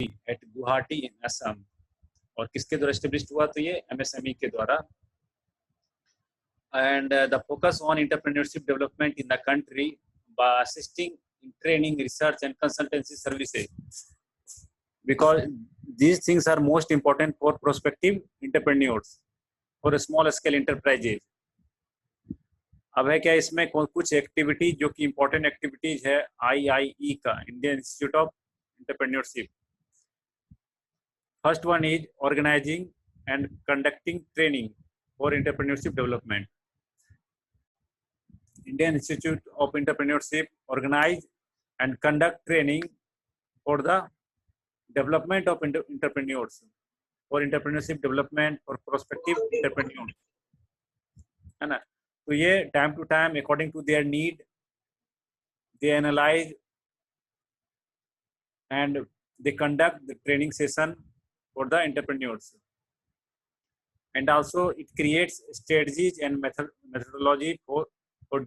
Eight Guwahati इन असम। और किसके द्वारा एस्टेब्लिश हुआ? तो ये MSME के द्वारा। And the focus on entrepreneurship development in the country by assisting in training, research and consultancy services, because these things are most important for prospective entrepreneurs, for small scale enterprises. अब है क्या इसमें कुछ activity जो कि important activities है IIE का, Indian institute of entrepreneurship. First one is organizing and conducting training for entrepreneurship development. Indian Institute of Entrepreneurship organize and conduct training for the development of entrepreneurs, for entrepreneurship development, for prospective entrepreneurs, है ना। तो ये time to time according to their need they analyze and they conduct the training session for the entrepreneurs, and also it creates strategies and methodology for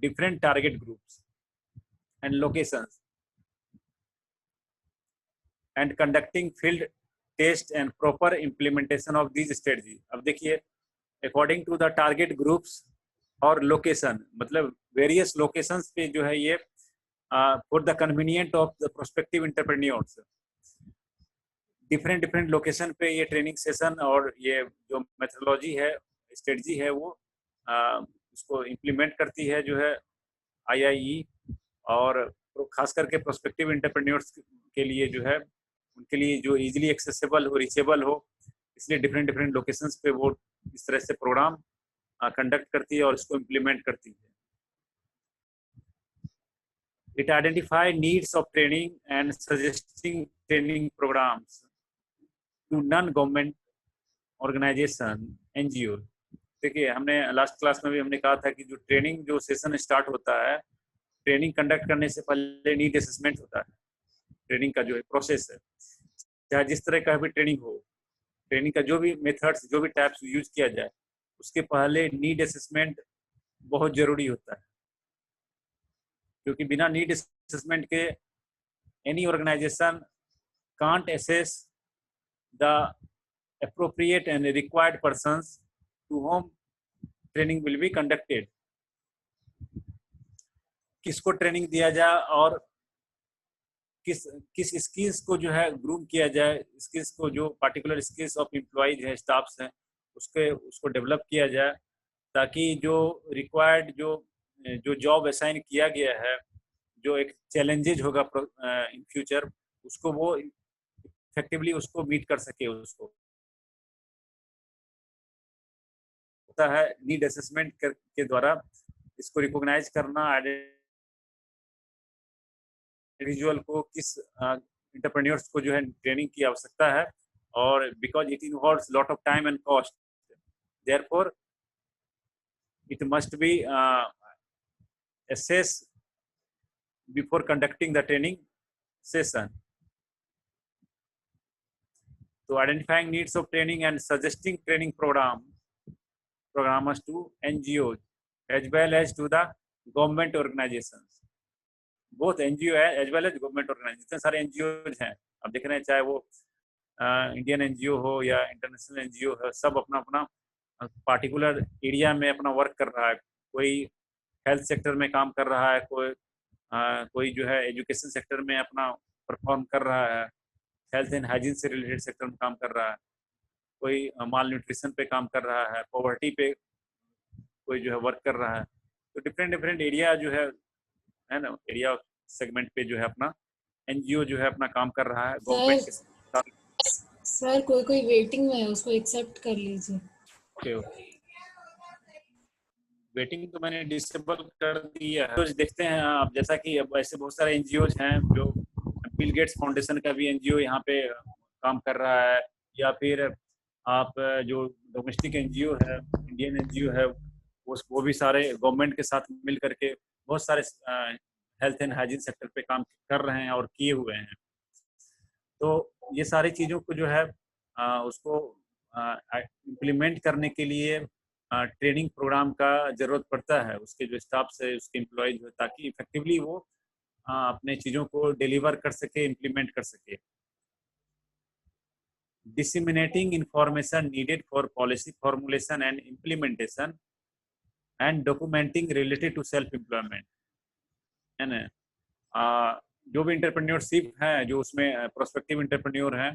different target groups and locations, and conducting field test and proper implementation of these strategies। अब देखिए according to the target groups और location, मतलब various locations पे जो है ये for the convenient of the prospective entrepreneurs, different location पे ये ट्रेनिंग सेशन और ये जो मेथोडोलॉजी है, स्ट्रेटजी है, वो उसको इम्प्लीमेंट करती है जो है IIE। और खास करके प्रोस्पेक्टिव एंटरप्रेन्योर्स के लिए जो है, उनके लिए जो इजीली एक्सेसिबल हो, रीचेबल हो, इसलिए डिफरेंट लोकेशंस पे वो इस तरह से प्रोग्राम कंडक्ट करती है और इसको इम्प्लीमेंट करती है। It identify needs of training and suggesting training programs to non government organization, NGO। देखिए हमने लास्ट क्लास में भी हमने कहा था कि जो ट्रेनिंग जो सेशन स्टार्ट होता है, ट्रेनिंग कंडक्ट करने से पहले नीड असेसमेंट होता है। ट्रेनिंग का जो है प्रोसेस है, चाहे जिस तरह का भी ट्रेनिंग हो, ट्रेनिंग का जो भी मेथड्स, जो भी टाइप्स यूज किया जाए, उसके पहले नीड असेसमेंट बहुत जरूरी होता है, क्योंकि बिना नीड असेसमेंट के any organization can't assess the appropriate and required persons to whom training will be conducted। किसको ट्रेनिंग दिया जाए और किस स्किल्स को जो है ग्रूम किया जाए, स्किल्स को, जो पार्टिकुलर स्किल्स ऑफ एम्प्लॉइज है, स्टाफ्स हैं, उसको डेवलप किया जाए, ताकि जो रिक्वायर्ड जो जॉब असाइन किया गया है, जो एक चैलेंजेज होगा इन फ्यूचर, उसको वो इफेक्टिवली उसको मीट कर सके। उसको होता है नीड असेसमेंट के द्वारा इसको रिकॉग्नाइज करना, इंडिविजुअल को किस एंटरप्रेन्योर्स को जो है ट्रेनिंग की आवश्यकता है, और because it involves lot of time and cost, therefore it must be assess before conducting the training session। So identifying needs of training and suggesting training programmers to NGOs as well as to the government organizations, both NGO as well as government organizations। इतने सारे NGOs हैं, अब देख रहे हैं, चाहे वो Indian NGO हो या इंटरनेशनल NGO हो, सब अपना अपना पार्टिकुलर एरिया में अपना वर्क कर रहा है। कोई हेल्थ सेक्टर में काम कर रहा है, कोई जो है एजुकेशन सेक्टर में अपना परफॉर्म कर रहा है, हेल्थ एंड हाइजीन से रिलेटेड सेक्टर में काम कर रहा है, कोई माल न्यूट्रिशन पे काम कर रहा है, पॉवर्टी पे कोई जो है वर्क कर रहा है। तो डिफरेंट एरिया जो है ना, एरिया सेगमेंट पे जो है अपना NGO जो है अपना काम कर रहा है गवर्नमेंट के साथ। सर कोई वेटिंग में है, उसको एक्सेप्ट कर लीजिए। ओके, वेटिंग तो मैंने डिसेबल कर दिया है। तो देखते हैं आप, जैसा कि अब ऐसे बहुत सारे NGOs हैं, जो बिल गेट्स फाउंडेशन का भी NGO यहाँ पे काम कर रहा है, या फिर आप जो डोमेस्टिक NGO है, इंडियन NGO है, वो भी सारे गवर्नमेंट के साथ मिल करके बहुत सारे हेल्थ एंड हाइजीन सेक्टर पे काम कर रहे हैं और किए हुए हैं। तो ये सारी चीज़ों को जो है उसको इम्प्लीमेंट करने के लिए ट्रेनिंग प्रोग्राम का ज़रूरत पड़ता है, उसके जो स्टाफ है, उसके एम्प्लॉयज हो, ताकि इफेक्टिवली वो अपने चीज़ों को डिलीवर कर सके, इम्प्लीमेंट कर सके। disseminating information needed for policy formulation and implementation, and documenting related to self employment, है ना। जो भी इंटरप्रेन्योरशिप है, जो उसमें प्रोस्पेक्टिव इंटरप्रेन्योर है,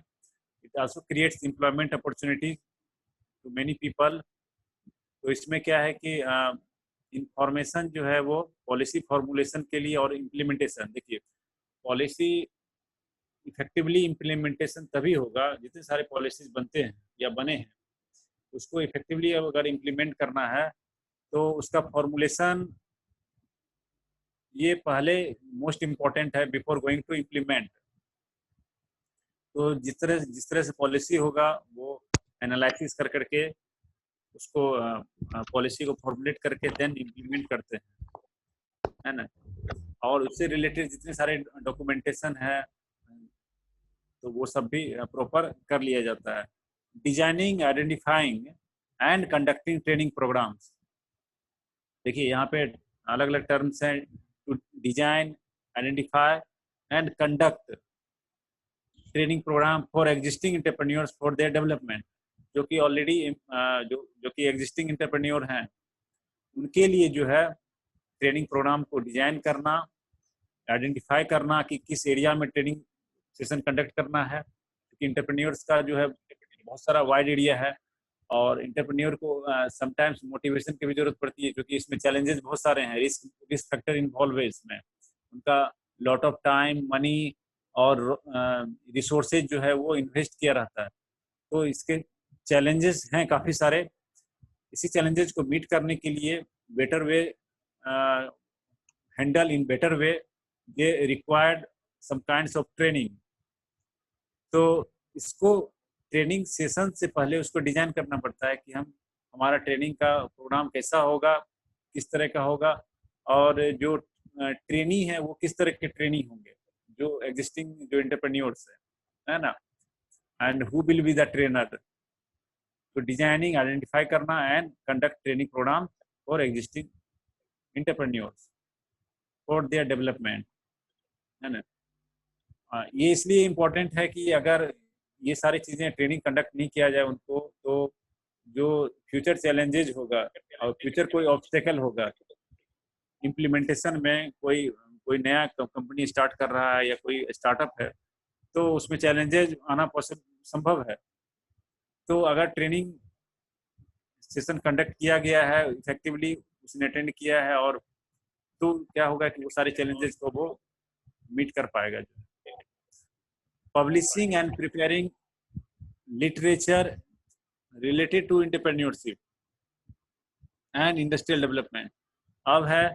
it also creates employment opportunity to many people. तो इसमें क्या है कि इंफॉर्मेशन जो है वो पॉलिसी फॉर्मुलेशन के लिए और इम्प्लीमेंटेशन, देखिए पॉलिसी इफेक्टिवली इम्प्लीमेंटेशन तभी होगा, जितने सारे पॉलिसीज बनते हैं या बने हैं, उसको इफेक्टिवली अगर इम्प्लीमेंट करना है तो उसका फॉर्मुलेशन ये पहले मोस्ट इम्पॉर्टेंट है बिफोर गोइंग टू इम्प्लीमेंट। तो जिस तरह से पॉलिसी होगा वो एनालिसिस कर करके उसको पॉलिसी को फॉर्मुलेट करके देन इम्प्लीमेंट करते हैं, है ना। और उससे रिलेटेड जितने सारे डॉक्यूमेंटेशन है तो वो सब भी प्रॉपर कर लिया जाता है। Designing, identifying and conducting training programs, देखिए यहाँ पे अलग अलग टर्म्स हैं, to design, identify and conduct training program for existing entrepreneurs for their development. जो कि ऑलरेडी जो कि एग्जिस्टिंग एंटरप्रेन्योर हैं उनके लिए जो है ट्रेनिंग प्रोग्राम को डिजाइन करना, आइडेंटिफाई करना कि किस एरिया में ट्रेनिंग सेशन कंडक्ट करना है, क्योंकि इंटरप्रेन्योर्स का जो है बहुत सारा वाइड एरिया है और इंटरप्रेन्योर को समटाइम्स मोटिवेशन की भी जरूरत पड़ती है, क्योंकि इसमें चैलेंजेस बहुत सारे हैं, रिस्क फैक्टर इन्वॉल्व है इसमें, उनका लॉट ऑफ टाइम, मनी और रिसोर्सेज जो है वो इन्वेस्ट किया रहता है। तो इसके चैलेंजेस हैं काफ़ी सारे। इसी चैलेंजेस को मीट करने के लिए better way, handle in better way, they required some kinds of training. तो इसको ट्रेनिंग सेशन से पहले उसको डिजाइन करना पड़ता है कि हमारा ट्रेनिंग का प्रोग्राम कैसा होगा, किस तरह का होगा, और जो ट्रेनी है वो किस तरह के ट्रेनी होंगे, जो एग्जिस्टिंग जो एंटरप्रेन्योर्स है ना, and who will be the trainer. तो डिजाइनिंग, आइडेंटिफाई करना and conduct training program for existing entrepreneurs for their development, है ना। ये इसलिए इम्पोर्टेंट है कि अगर ये सारी चीज़ें ट्रेनिंग कंडक्ट नहीं किया जाए उनको, तो जो फ्यूचर चैलेंजेज होगा और फ्यूचर कोई ऑब्स्टेकल होगा इम्प्लीमेंटेशन में, कोई नया कंपनी स्टार्ट कर रहा है या कोई स्टार्टअप है, तो उसमें चैलेंजेज आना संभव है। तो अगर ट्रेनिंग सेशन कंडक्ट किया गया है इफेक्टिवली, उसने अटेंड किया है, और तो क्या होगा कि वो सारे चैलेंजेस को वो मीट कर पाएगा। Publishing and preparing literature related to entrepreneurship and industrial development. अब है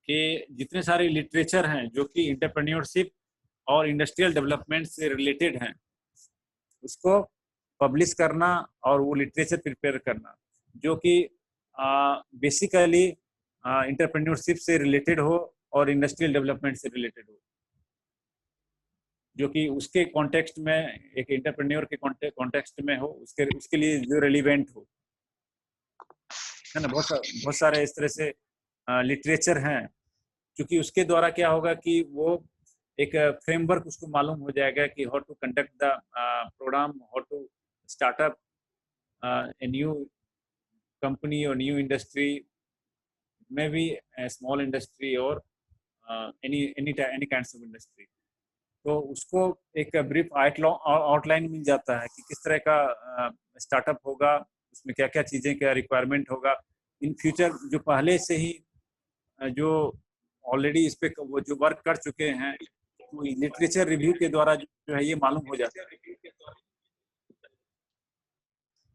कि जितने सारे लिटरेचर हैं जो कि एंटरप्रेन्योरशिप और इंडस्ट्रियल डेवलपमेंट से रिलेटेड हैं, उसको पब्लिश करना और वो लिटरेचर प्रिपेयर करना जो कि बेसिकली एंटरप्रेन्योरशिप से रिलेटेड हो और इंडस्ट्रियल डेवलपमेंट से रिलेटेड हो, जो कि उसके कॉन्टेक्स्ट में, एक एंटरप्रेन्योर के कॉन्टेक्स्ट में हो, उसके लिए जो रेलिवेंट हो, है ना। बहुत सारे इस तरह से लिटरेचर हैं, क्योंकि उसके द्वारा क्या होगा कि वो एक फ्रेमवर्क उसको मालूम हो जाएगा कि how to conduct the program, how to start up a new company और new industry, may be small industry और एनी काइंड्स ऑफ इंडस्ट्री। तो उसको एक ब्रीफ आउटलाइन मिल जाता है कि किस तरह का स्टार्टअप होगा, उसमें क्या क्या चीज़ें का रिक्वायरमेंट होगा इन फ्यूचर, जो पहले से ही जो ऑलरेडी इस पे वो जो वर्क कर चुके हैं, तो लिटरेचर रिव्यू के द्वारा जो है ये मालूम हो जाता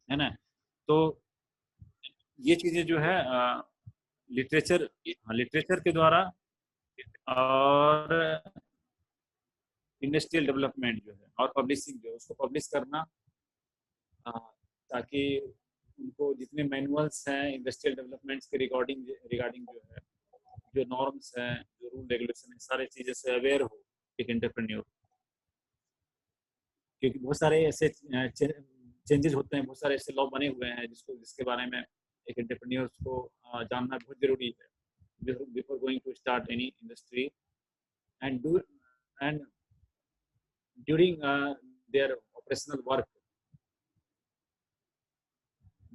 है ना। तो ये चीज़ें जो है लिटरेचर के द्वारा और इंडस्ट्रियल डेवलपमेंट जो है और पब्लिशिंग जो है उसको पब्लिश करना, ताकि उनको जितने मैनुअल्स हैं इंडस्ट्रियल डेवलपमेंट्स के रिगार्डिंग जो है, जो नॉर्म्स हैं, जो रूल रेगुलेशन है, सारे चीज़ें से अवेयर हो एक एंटरप्रेन्योर। क्योंकि बहुत सारे ऐसे चेंजेस होते हैं, बहुत सारे ऐसे लॉ बने हुए हैं जिसके बारे में एक एंटरप्रेन्योर को जानना बहुत जरूरी है before going to start any industry and during their operational work.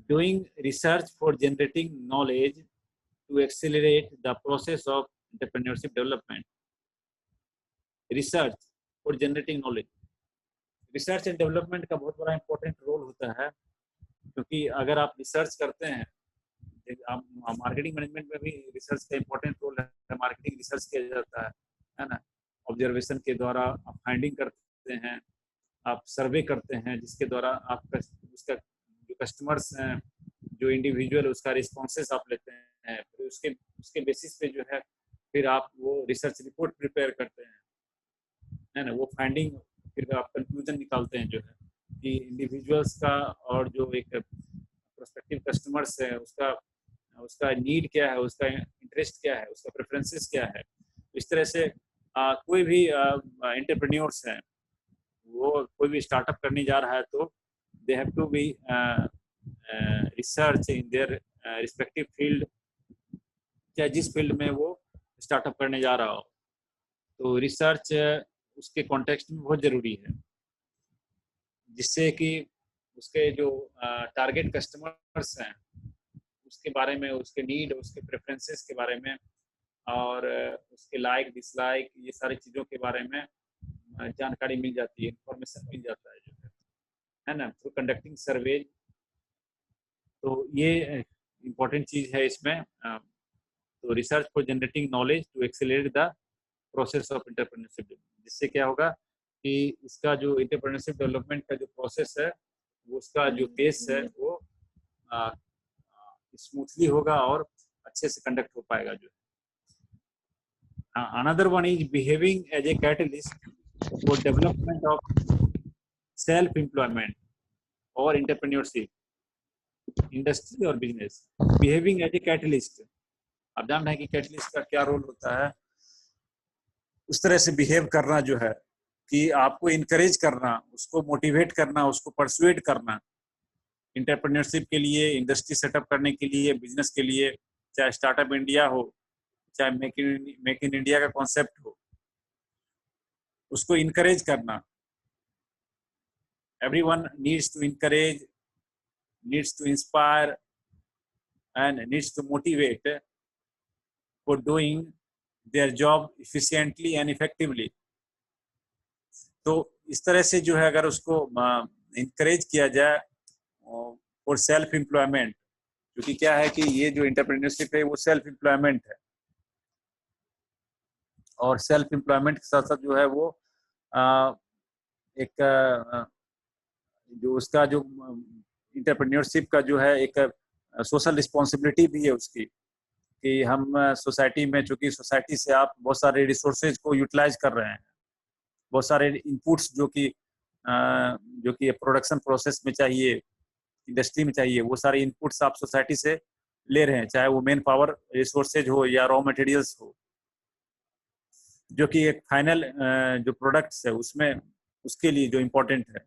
doing research for generating knowledge to accelerate the process of entrepreneurship development. Research for generating knowledge. Research and development का बहुत बड़ा important role होता है, क्योंकि अगर आप research करते हैं, आप मार्केटिंग मैनेजमेंट में भी रिसर्च का इंपॉर्टेंट रोल है, मार्केटिंग रिसर्च किया जाता है ना। ऑब्जर्वेशन के द्वारा आप फाइंडिंग करते हैं, आप सर्वे करते हैं, जिसके द्वारा आप उसका जो कस्टमर्स हैं, जो इंडिविजुअल, उसका रिस्पॉन्सेस आप लेते हैं, फिर उसके बेसिस पे जो है फिर आप वो रिसर्च रिपोर्ट प्रिपेयर करते हैं, है ना। वो फाइंडिंग फिर आप कंक्लूजन निकालते हैं जो है कि इंडिविजुअल्स का और जो एक प्रोस्पेक्टिव कस्टमर्स है उसका नीड क्या है, उसका इंटरेस्ट क्या है, उसका प्रेफरेंसेस क्या है। इस तरह से कोई भी एंटरप्रेन्योर्स हैं, वो कोई भी स्टार्टअप करने जा रहा है तो they have to be research in their respective field, चाहे जिस फील्ड में वो स्टार्टअप करने जा रहा हो। तो रिसर्च उसके कॉन्टेक्स्ट में बहुत ज़रूरी है, जिससे कि उसके जो टारगेट कस्टमर्स हैं उसके बारे में, उसके नीड, उसके प्रेफरेंसेस के बारे में और उसके लाइक डिसलाइक, ये सारी चीज़ों के बारे में जानकारी मिल जाती है, इंफॉर्मेशन मिल जाता है जो है ना, थ्रू कंडक्टिंग सर्वे। तो ये इम्पोर्टेंट चीज़ है इसमें। तो research for generating knowledge to accelerate the process of entrepreneurship, जिससे क्या होगा कि इसका जो एंटरप्रेन्योरशिप डेवलपमेंट का जो प्रोसेस है, वो उसका जो पेस है वो स्मूथली होगा और अच्छे से कंडक्ट हो पाएगा जो। Another one is behaving as a catalyst for development of self employment और एंटरप्रेन्योरशिप, इंडस्ट्री और business. Behaving as a catalyst, आप जान रहे हैं कि कैटलिस्ट का क्या रोल होता है। उस तरह से बिहेव करना जो है कि आपको इनकरेज करना, उसको मोटिवेट करना, उसको परसुएड करना एंटरप्रेन्योरशिप के लिए, इंडस्ट्री सेटअप करने के लिए, बिजनेस के लिए, चाहे स्टार्टअप इंडिया हो, चाहे मेक इन इंडिया का कॉन्सेप्ट हो, उसको इनकरेज करना। Everyone needs to encourage, needs to inspire and needs to motivate for doing their job efficiently and effectively. तो इस तरह से जो है अगर उसको इनकरेज किया जाए फॉर सेल्फ एम्प्लॉयमेंट, क्योंकि क्या है कि ये जो एंटरप्रेन्योरशिप है वो सेल्फ एम्प्लॉयमेंट है, और सेल्फ एम्प्लॉयमेंट के साथ साथ जो है वो एक जो उसका जो एंटरप्रेन्योरशिप का जो है एक सोशल रिस्पॉन्सिबिलिटी भी है उसकी, कि हम सोसाइटी में, चूंकि सोसाइटी से आप बहुत सारे रिसोर्सेज को यूटिलाइज कर रहे हैं, बहुत सारे इनपुट्स जो कि प्रोडक्शन प्रोसेस में चाहिए, इंडस्ट्री में चाहिए, वो सारे इनपुट्स आप सोसाइटी से ले रहे हैं, चाहे वो मेन पावर रिसोर्सेज हो या रॉ मटेरियल्स हो, जो कि एक फाइनल जो प्रोडक्ट्स है उसमें, उसके लिए जो इम्पोर्टेंट है।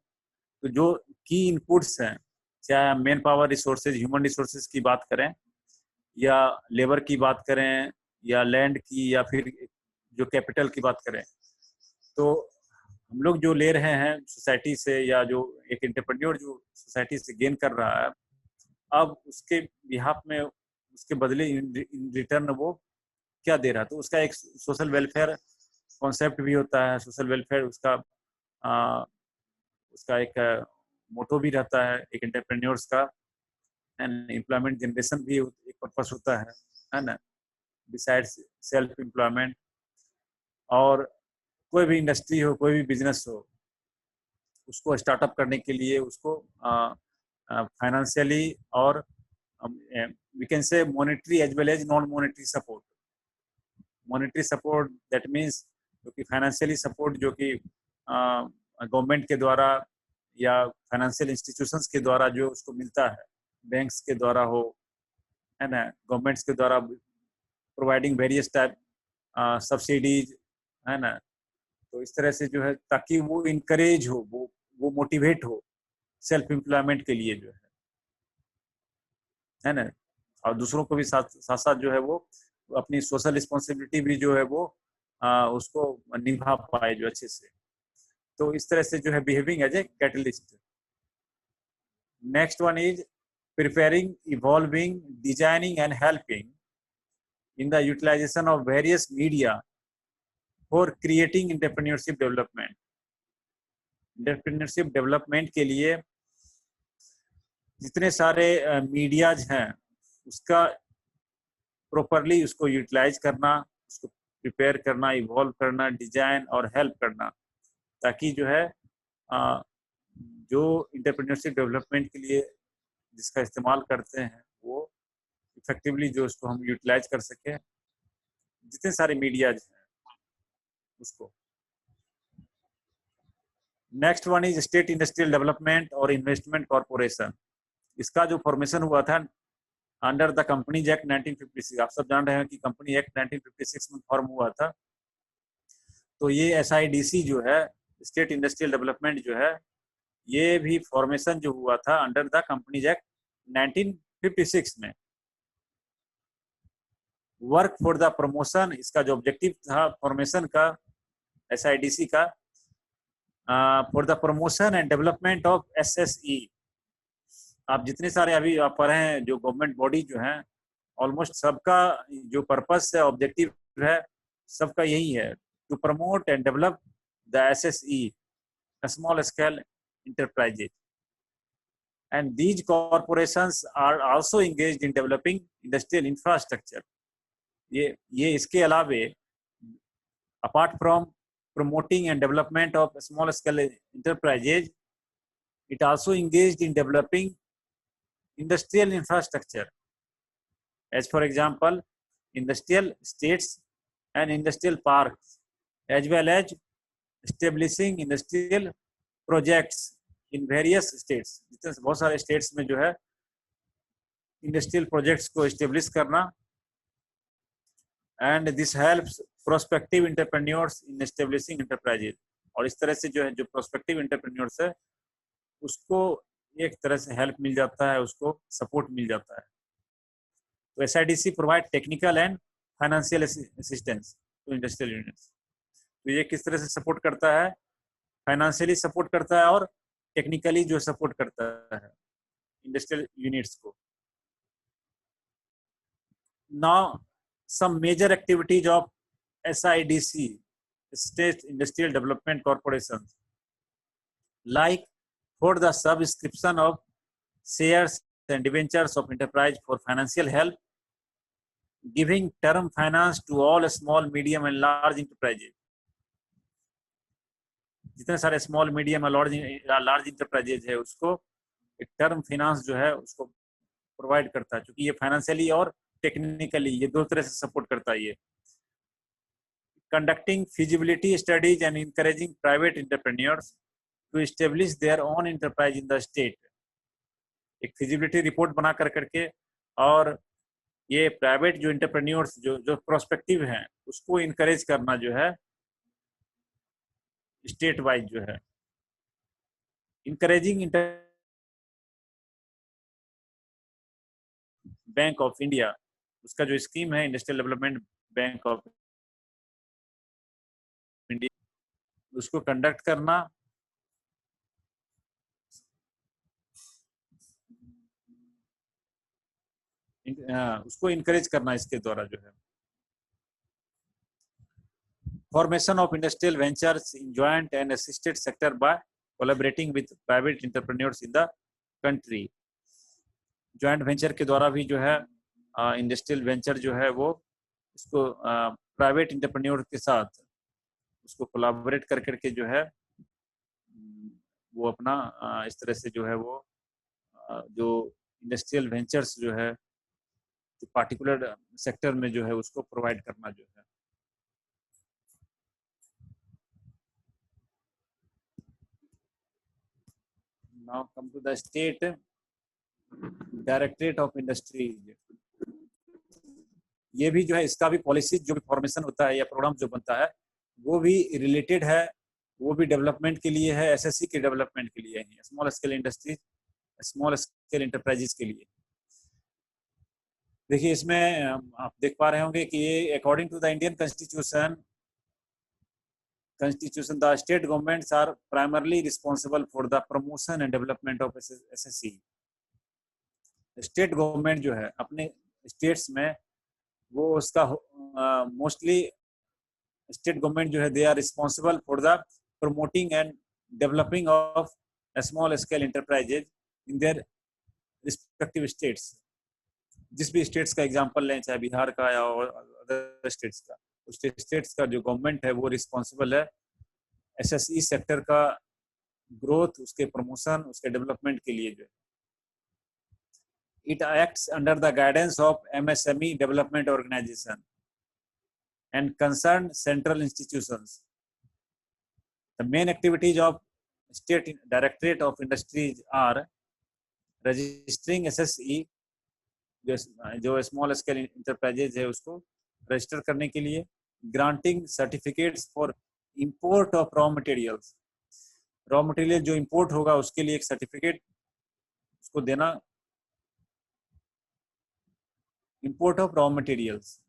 तो जो की इनपुट्स हैं, चाहे main power resources, human resources की बात करें या लेबर की बात करें या लैंड की या फिर जो कैपिटल की बात करें, तो हम लोग जो ले रहे हैं सोसाइटी से, या जो एक एंटरप्रेन्योर जो सोसाइटी से गेन कर रहा है, अब उसके बिहाफ में, उसके बदले इन रिटर्न वो क्या दे रहा है। तो उसका एक सोशल वेलफेयर कॉन्सेप्ट भी होता है, सोशल वेलफेयर उसका एक मोटो भी रहता है एक एंटरप्रेन्योर्स का, एंड एम्प्लॉयमेंट जनरेशन भी एक पर्पस होता है ना, बिसाइड्स सेल्फ एम्प्लॉयमेंट। और कोई भी इंडस्ट्री हो, कोई भी बिजनेस हो, उसको स्टार्टअप करने के लिए उसको फाइनेंशियली और we can say monetary as well as non monetary support. Monetary support that means जो कि फाइनेंशियली सपोर्ट जो कि गवर्नमेंट के द्वारा या फाइनेंशियल इंस्टीट्यूशंस के द्वारा जो उसको मिलता है, बैंक्स के द्वारा हो, है ना, गवर्नमेंट्स के द्वारा प्रोवाइडिंग वेरियस टाइप सब्सिडीज, है ना। तो इस तरह से जो है ताकि वो इनकरेज हो, वो मोटिवेट हो सेल्फ एम्प्लॉयमेंट के लिए जो है ना, और दूसरों को भी साथ साथ जो है वो अपनी सोशल रिस्पॉन्सिबिलिटी भी जो है वो उसको निभा पाए जो अच्छे से। तो इस तरह से जो है behaving as a catalyst. Next one is preparing, evolving, designing, and helping in the utilization of various media for creating entrepreneurship development. Entrepreneurship development के लिए जितने सारे मीडियाज हैं उसका प्रॉपरली उसको यूटिलाइज करना, उसको प्रिपेयर करना, इवॉल्व करना, डिजाइन और हेल्प करना, ताकि जो है जो एंटरप्रेन्योरशिप डेवलपमेंट के लिए जिसका इस्तेमाल करते हैं वो इफेक्टिवली जो उसको हम यूटिलाइज कर सके, जितने सारे मीडियाज हैं उसको। Next one is state industrial development और इन्वेस्टमेंट कॉर्पोरेशन। इसका जो फॉर्मेशन हुआ था अंडर द कंपनीज एक्ट 1956, आप सब जान रहे हैं कि कंपनी एक्ट 1956 में फॉर्म हुआ था। तो ये SIDC जो है, स्टेट इंडस्ट्रियल डेवलपमेंट जो है, ये भी फॉर्मेशन जो हुआ था अंडर द कंपनीज एक्ट 1956 में। वर्क फॉर द प्रमोशन, इसका जो ऑब्जेक्टिव था फॉर्मेशन का SIDC का, for the promotion and development of SSE। आप जितने सारे अभी आप पढ़े हैं जो गवर्नमेंट बॉडी जो हैं, ऑलमोस्ट सबका जो पर्पस है, ऑब्जेक्टिव है, सबका यही है, to promote and develop the SSE, small scale enterprises, and these corporations are also engaged in developing industrial infrastructure. ये इसके अलावे apart from promoting and development of small scale enterprises, it also engaged in developing industrial infrastructure, as for example industrial estates and industrial parks, as well as establishing industrial projects in various states. जितने बहुत सारे states में जो है industrial projects को establish करना, and this helps prospective entrepreneurs in establishing enterprises. और इस तरह से जो है जो प्रोस्पेक्टिव एंटरप्रेन्योर्स है उसको एक तरह से हेल्प मिल जाता है, उसको सपोर्ट मिल जाता है। तो SIDC provide technical and financial assistance to industrial units. तो ये किस तरह से सपोर्ट करता है? फाइनेंशियली सपोर्ट करता है और टेक्निकली जो सपोर्ट करता है इंडस्ट्रियल यूनिट्स को। Now some major activities of SIDC, state industrial development corporation, like for the subscription of shares and debentures of enterprise for financial help, giving term finance to all small medium and large enterprises. जितने सारे small medium और large enterprises है उसको एक term finance जो है उसको provide करता है, क्योंकि ये फाइनेंशियली और टेक्निकली ये दो तरह से सपोर्ट करता है। ये conducting feasibility studies and encouraging private entrepreneurs to establish their own enterprise in the state. एक फिजिबिलिटी रिपोर्ट बना करके और ये प्राइवेट जो एंटरप्रेन्योर्स जो प्रोस्पेक्टिव हैं उसको इनकरेज करना जो है स्टेट वाइज जो है। इंकरेजिंग बैंक ऑफ इंडिया, उसका जो स्कीम है industrial development bank of India, उसको कंडक्ट करना, उसको इनकरेज करना इसके द्वारा जो है। Formation of industrial ventures in joint and assisted sector by collaborating with private entrepreneurs in the country. Joint venture के द्वारा भी जो है इंडस्ट्रियल वेंचर जो है वो इसको प्राइवेट एंटरप्रेन्योर के साथ उसको कोलैबोरेट कर करके जो है वो अपना इस तरह से जो है वो जो इंडस्ट्रियल वेंचर्स जो है पार्टिकुलर सेक्टर में जो है उसको प्रोवाइड करना जो है। Now come to the state directorate of industries. ये भी जो है इसका भी पॉलिसी जो भी फॉर्मेशन होता है या प्रोग्राम जो बनता है वो भी रिलेटेड है, वो भी डेवलपमेंट के लिए है, SSC के डेवलपमेंट के लिए है, small scale industries, small scale enterprises के लिए। देखिए इसमें आप देख पा रहे होंगे कि ये according to the Indian constitution the state governments are primarily responsible for the promotion and development of SSC. State government जो है अपने स्टेट्स में वो उसका मोस्टली स्टेट गवर्नमेंट जो है they are responsible for the promoting and developing of small scale enterprises in their respective states. जिस भी स्टेट्स का एग्जांपल लें, चाहे बिहार का या अदर स्टेट्स का, उस स्टेट्स का जो गवर्नमेंट है वो रिस्पॉन्सिबल है एसएसई सेक्टर का ग्रोथ, उसके प्रमोशन, उसके डेवलपमेंट के लिए जो है। It acts under the guidance of MSME development organization and concerned central institutions. The main activities of State Directorate of Industries are registering SSE, जो स्मॉल स्केल इंटरप्राइजेज है उसको रजिस्टर करने के लिए, granting certificates for import of raw materials, raw material जो import होगा उसके लिए एक सर्टिफिकेट उसको देना, import of raw materials,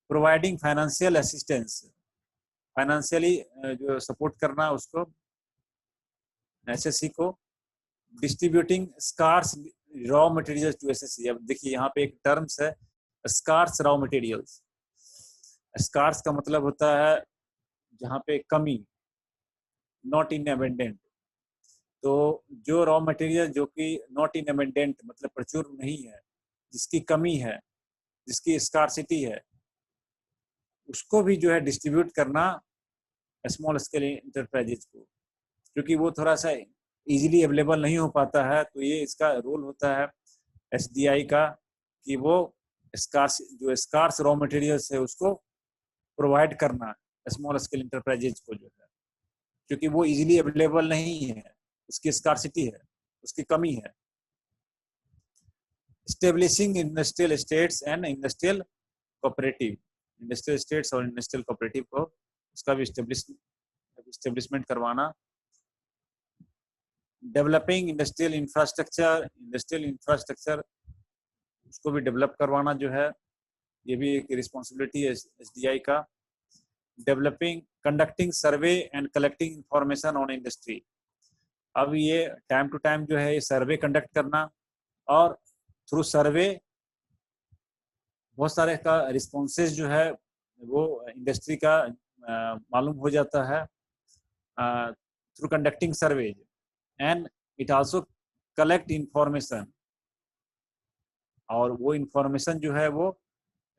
providing financial assistance, financially जो सपोर्ट करना उसको एसएससी को, distributing scarce raw materials to SSC. अब देखिए यहाँ पे एक टर्म्स है स्कार्स रॉ मटेरियल्स। स्कार्स का मतलब होता है जहाँ पे कमी, नॉट इन अबंडेंट। तो जो रॉ मटेरियल जो कि नॉट इन अबंडेंट मतलब प्रचुर नहीं है, जिसकी कमी है, जिसकी स्कार्सिटी है, उसको भी जो है डिस्ट्रीब्यूट करना स्मॉल स्केल इंटरप्राइजेज को, क्योंकि वो थोड़ा सा इजीली अवेलेबल नहीं हो पाता है। तो ये इसका रोल होता है एसडीआई का कि वो स्कार्स रॉ मटेरियल्स है उसको प्रोवाइड करना स्मॉल स्केल इंटरप्राइजेज को जो है, क्योंकि वो इजीली अवेलेबल नहीं है, उसकी स्कार्सिटी है, उसकी कमी है। Establishing industrial states and industrial cooperative, industrial states और इंडस्ट्रियल कोऑपरेटिव को उसका भी एस्टेब्लिशमेंट करवाना। डेवलपिंग इंडस्ट्रियल इंफ्रास्ट्रक्चर उसको भी डेवलप करवाना जो है, ये भी एक रिस्पॉन्सिबिलिटी है एसडीआई का। Developing conducting survey and collecting information on industry, अब ये टाइम टू टाइम जो है ये सर्वे कंडक्ट करना, और थ्रू सर्वे बहुत सारे का रिस्पॉन्सेज जो है वो इंडस्ट्री का मालूम हो जाता है through conducting survey, and it also collect information, और वो इंफॉर्मेशन जो है वो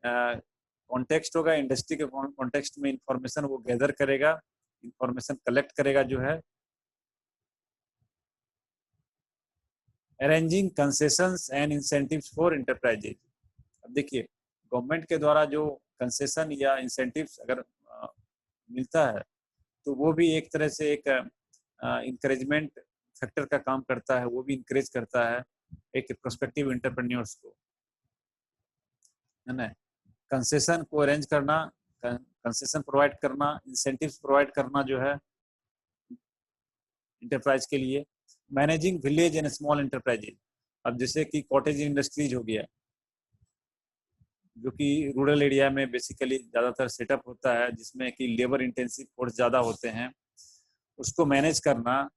कॉन्टेक्स्ट होगा, इंडस्ट्री के कॉन्टेक्स्ट में इंफॉर्मेशन वो गैदर करेगा, इंफॉर्मेशन कलेक्ट करेगा जो है। Arranging concessions and incentives for enterprises, अब देखिए गवर्नमेंट के द्वारा जो कंसेशन या इंसेंटिव्स अगर मिलता है तो वो भी एक तरह से एक इंकरेजमेंट फैक्टर का काम करता है, वो भी इंकरेज करता है एक प्रोस्पेक्टिव एंटरप्रेन्योर्स को, है ना। कंसेशन को अरेंज करना, कंसेशन प्रोवाइड करना, इंसेंटिव्स प्रोवाइड करना जो है इंटरप्राइज के लिए। Managing village and small enterprises, अब जैसे कि कॉटेज इंडस्ट्रीज हो गया जो कि रूरल एरिया में बेसिकली ज़्यादातर सेटअप होता है, जिसमें कि लेबर इंटेंसिव फोर्स ज़्यादा होते हैं, उसको मैनेज करना,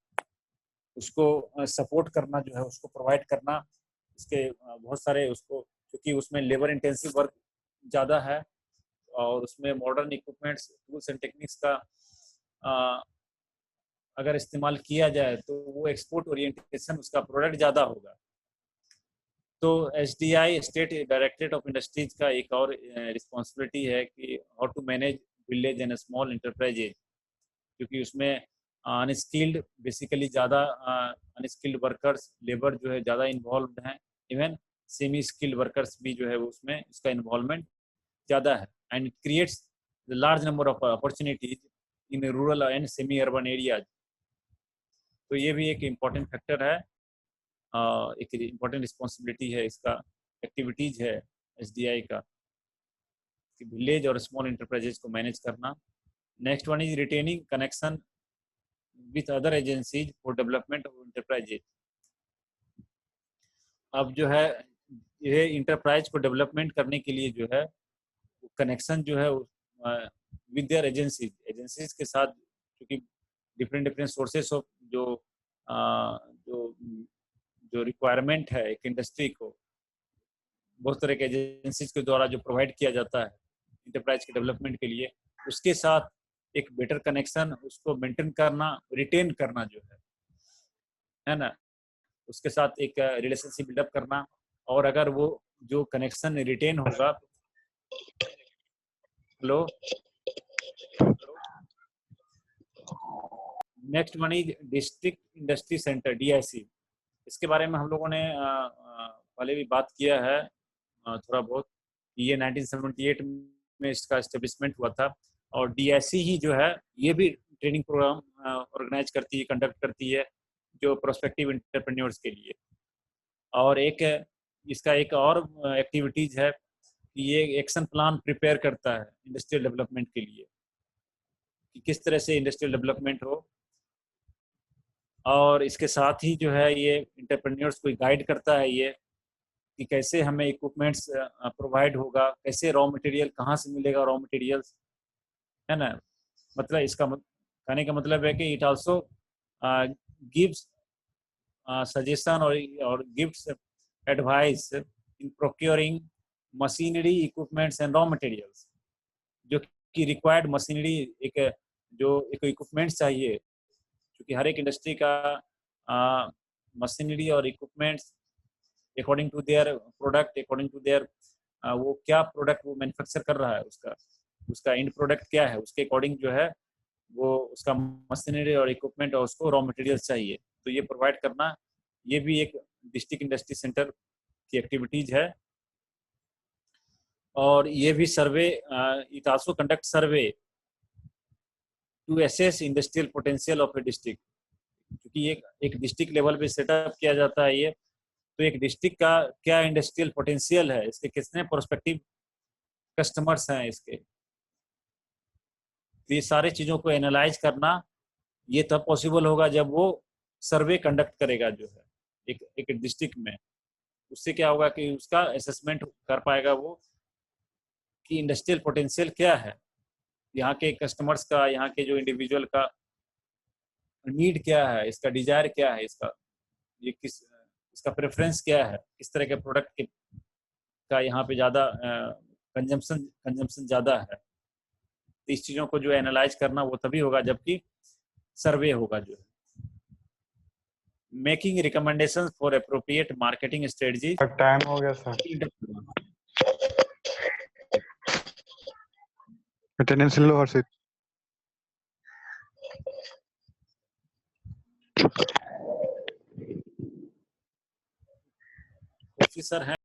उसको सपोर्ट करना जो है, उसको प्रोवाइड करना, उसके बहुत सारे उसको, क्योंकि उसमें लेबर इंटेंसिव वर्क ज़्यादा है और उसमें modern equipments, tools and techniques का अगर इस्तेमाल किया जाए तो वो एक्सपोर्ट ओरिएंटेशन उसका प्रोडक्ट ज़्यादा होगा। तो SDI state directorate of industries का एक और रिस्पॉन्सिबिलिटी है कि how to manage village and small enterprises, क्योंकि उसमें अनस्किल्ड बेसिकली ज़्यादा अनस्किल्ड वर्कर्स, लेबर जो है ज़्यादा इन्वॉल्व हैं, इवन सेमी स्किल्ड वर्कर्स भी जो है उसमें इसका इन्वॉल्वमेंट ज़्यादा है, and it creates the large number of opportunities in rural and semi urban areas. तो ये भी एक इम्पॉर्टेंट फैक्टर है, एक इम्पॉर्टेंट रिस्पॉन्सिबिलिटी है, इसका एक्टिविटीज है एसडीआई का कि विलेज और स्मॉल इंटरप्राइजेज को मैनेज करना। Next one is retaining connection with other agencies for development of enterprises. अब जो है ये इंटरप्राइज को डेवलपमेंट करने के लिए जो है कनेक्शन जो है विद देयर एजेंसीज के साथ, क्योंकि डिफरेंट सोर्सेस ऑफ जो जो रिक्वायरमेंट है एक इंडस्ट्री को बहुत तरह के एजेंसीज के द्वारा जो प्रोवाइड किया जाता है इंटरप्राइज के डेवलपमेंट के लिए, उसके साथ एक बेटर कनेक्शन उसको मेंटेन करना, रिटेन करना जो है ना, उसके साथ एक रिलेशनशिप बिल्डअप करना। और अगर वो जो कनेक्शन रिटेन होगा, hello, next one is district industry centre, DIC। इसके बारे में हम लोगों ने पहले भी बात किया है थोड़ा बहुत। ये 1978 में इसका एस्टेब्लिशमेंट हुआ था, और DIC ही जो है ये भी ट्रेनिंग प्रोग्राम ऑर्गेनाइज करती है, कंडक्ट करती है जो प्रोस्पेक्टिव एंटरप्रेन्योर्स के लिए। और एक इसका एक और एक्टिविटीज है कि ये एक्शन प्लान प्रिपेयर करता है इंडस्ट्रियल डेवलपमेंट के लिए, कि किस तरह से इंडस्ट्रियल डेवलपमेंट हो। और इसके साथ ही जो है ये एंटरप्रेन्योर्स को गाइड करता है ये कि कैसे हमें इक्विपमेंट्स प्रोवाइड होगा, कैसे रॉ मटेरियल कहाँ से मिलेगा, रॉ मटेरियल्स, है ना। मतलब इसका कहने का मतलब है कि इट आल्सो गिव्स सजेशन और gives advice in procuring machinery, equipments and raw materials. जो कि रिक्वायर्ड मशीनरी, एक जो एक इक्विपमेंट्स चाहिए, क्योंकि हर एक इंडस्ट्री का मशीनरी और equipments according to their product, according to their वो क्या प्रोडक्ट वो मैन्युफैक्चर कर रहा है, उसका एंड प्रोडक्ट क्या है, उसके अकॉर्डिंग जो है वो उसका मशीनरी और इक्विपमेंट और उसको रॉ मटेरियल्स चाहिए, तो ये प्रोवाइड करना, ये भी एक डिस्ट्रिक्ट इंडस्ट्री सेंटर की एक्टिविटीज है। और ये भी survey, it also conduct survey to assess industrial potential of a district. क्योंकि एक डिस्ट्रिक्ट लेवल पे सेटअप किया जाता है ये, तो एक डिस्ट्रिक्ट का क्या इंडस्ट्रियल पोटेंशियल है, इसके कितने प्रोस्पेक्टिव कस्टमर्स हैं इसके, तो ये सारी चीज़ों को एनालाइज करना ये तब पॉसिबल होगा जब वो सर्वे कंडक्ट करेगा जो है एक डिस्ट्रिक्ट में। उससे क्या होगा कि उसका असेसमेंट कर पाएगा वो कि इंडस्ट्रियल पोटेंशियल क्या है, यहाँ के कस्टमर्स का, यहाँ के जो इंडिविजुअल का नीड क्या है, इसका डिजायर क्या है, ये इसका प्रेफरेंस क्या है, किस तरह के प्रोडक्ट का यहाँ पे ज़्यादा कंजम्पशन ज़्यादा है। तो इस चीज़ों को जो एनालाइज करना वो तभी होगा जबकि सर्वे होगा जो है। Making recommendations for appropriate marketing strategy. Time हो गया सर, अटेंडेंस लो हर्षित। सर है